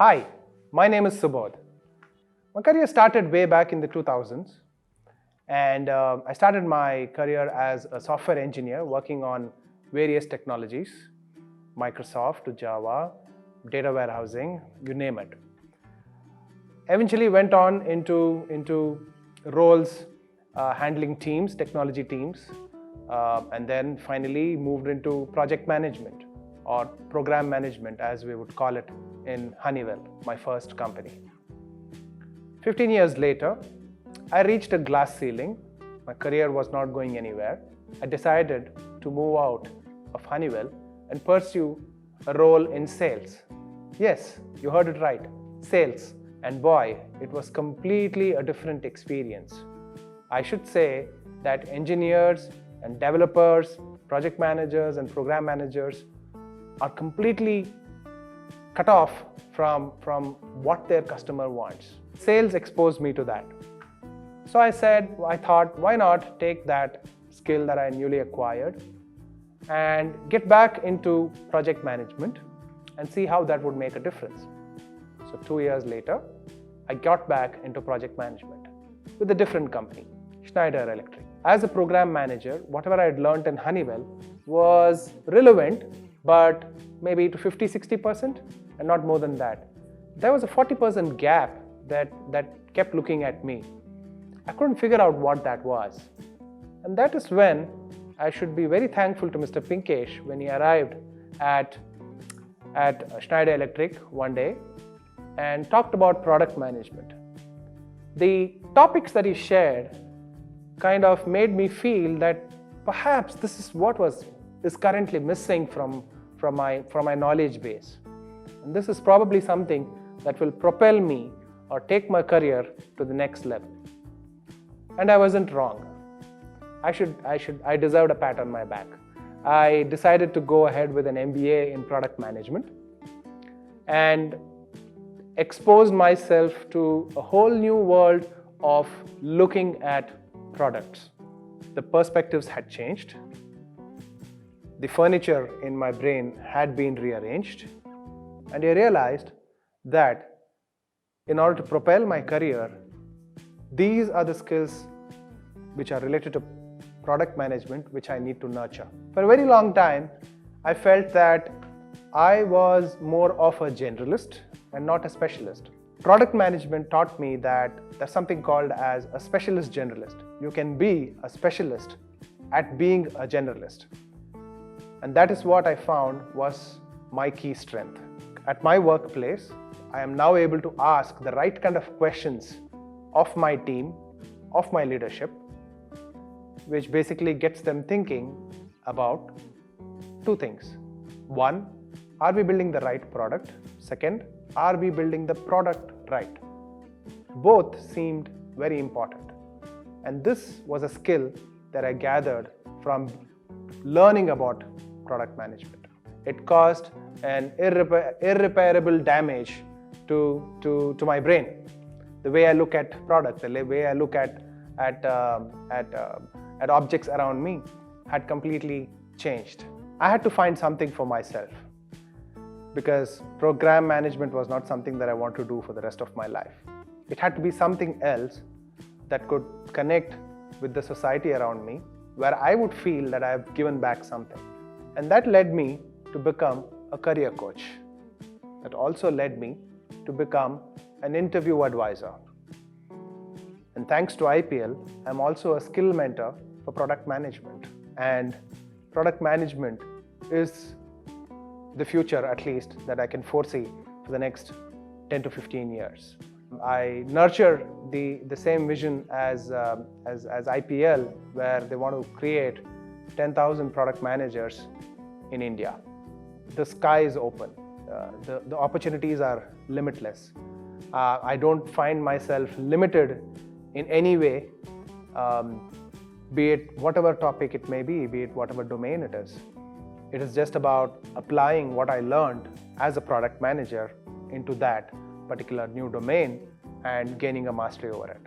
Hi, my name is Subodh. My career started way back in the 2000s, and I started my career as a software engineer working on various technologies, Microsoft to Java, data warehousing, you name it. Eventually went on into roles handling teams, technology teams, and then finally moved into project management or program management, as we would call it in Honeywell, my first company. 15 years later, I reached a glass ceiling. My career was not going anywhere. I decided to move out of Honeywell and pursue a role in sales. Yes, you heard it right, sales. And boy, it was completely a different experience. I should say that engineers and developers, project managers and program managers are completely cut off from what their customer wants. Sales exposed me to that. So I thought, why not take that skill that I newly acquired and get back into project management and see how that would make a difference. So 2 years later, I got back into project management with a different company, Schneider Electric. As a program manager, whatever I had learned in Honeywell was relevant, but maybe to 50-60% and not more than that. There was a 40% gap that kept looking at me. I couldn't figure out what that was. And that is when I should be very thankful to Mr. Pinkesh when he arrived at Schneider Electric one day and talked about product management. The topics that he shared kind of made me feel that perhaps this is what is currently missing from my knowledge base. And this is probably something that will propel me or take my career to the next level. And I wasn't wrong. I deserved a pat on my back. I decided to go ahead with an MBA in product management and expose myself to a whole new world of looking at products. The perspectives had changed. The furniture in my brain had been rearranged, and I realized that in order to propel my career, these are the skills which are related to product management which I need to nurture. For a very long time, I felt that I was more of a generalist and not a specialist. Product management taught me that there's something called as a specialist generalist. You can be a specialist at being a generalist. And that is what I found was my key strength. At my workplace, I am now able to ask the right kind of questions of my team, of my leadership, which basically gets them thinking about two things. One, are we building the right product? Second, are we building the product right? Both seemed very important. And this was a skill that I gathered from learning about product management. It caused an irreparable damage to my brain. The way I look at product, the way I look at objects around me had completely changed. I had to find something for myself because program management was not something that I want to do for the rest of my life. It had to be something else that could connect with the society around me, where I would feel that I have given back something. And that led me to become a career coach. That also led me to become an interview advisor. And thanks to IPL, I'm also a skill mentor for product management. And product management is the future, at least, that I can foresee for the next 10 to 15 years. I nurture the same vision as IPL, where they want to create 10,000 product managers in India. The sky is open. The opportunities are limitless. I don't find myself limited in any way, be it whatever topic it may be it whatever domain it is. It is just about applying what I learned as a product manager into that particular new domain and gaining a mastery over it.